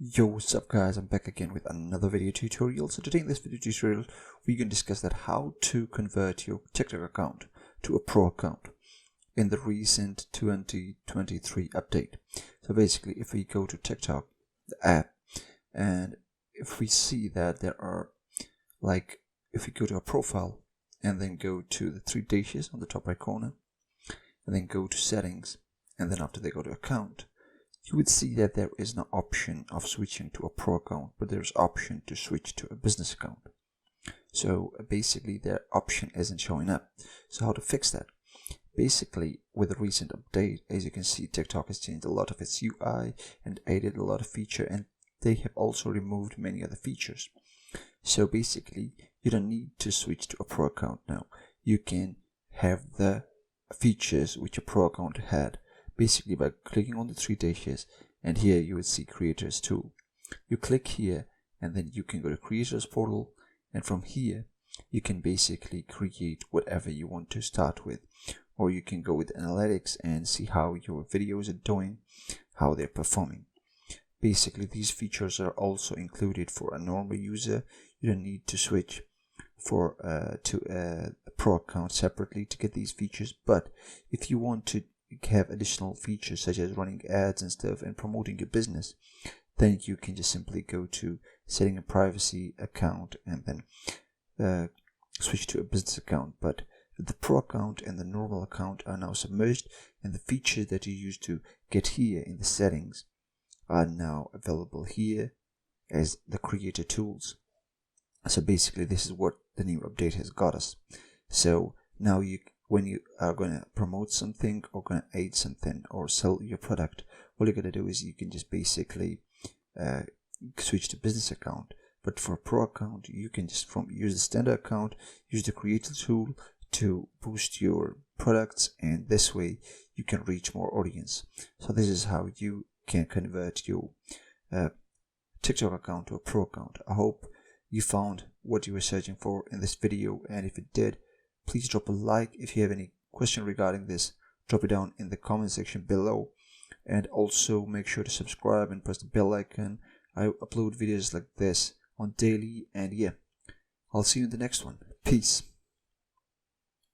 Yo, what's up guys, I'm back again with another video tutorial. So today in this video tutorial we're going to discuss that how to convert your TikTok account to a pro account in the recent 2023 update. So basically if we go to TikTok, the app, and if we see that there are if we go to our profile and then go to the three dashes on the top right corner and then go to settings, and then after they go to account, you would see that there is no option of switching to a pro account, but there's option to switch to a business account. So basically their option isn't showing up. So how to fix that? Basically with the recent update, as you can see, TikTok has changed a lot of its UI and added a lot of feature, and they have also removed many other features. So basically you don't need to switch to a pro account now. You can have the features which a pro account had, basically by clicking on the three dashes, and here you would see creators tool. You click here and then you can go to creators portal, and from here you can basically create whatever you want to start with, or you can go with analytics and see how your videos are doing, how they're performing. Basically these features are also included for a normal user. You don't need to switch to a pro account separately to get these features, but if you want to have additional features such as running ads and stuff and promoting your business, then you can just simply go to setting a privacy account and then switch to a business account. But the pro account and the normal account are now submerged, and the features that you used to get here in the settings are now available here as the creator tools. So basically this is what the new update has got us. So now when you are going to promote something or going to aid something or sell your product, all you're going to do is you can just basically switch to business account. But for a pro account, you can just use the standard account, use the creator tool to boost your products, and this way you can reach more audience. So this is how you can convert your TikTok account to a pro account. I hope you found what you were searching for in this video, and if it did, please drop a like. If you have any question regarding this, drop it down in the comment section below, and also make sure to subscribe and press the bell icon. I upload videos like this on daily, and yeah, I'll see you in the next one. Peace.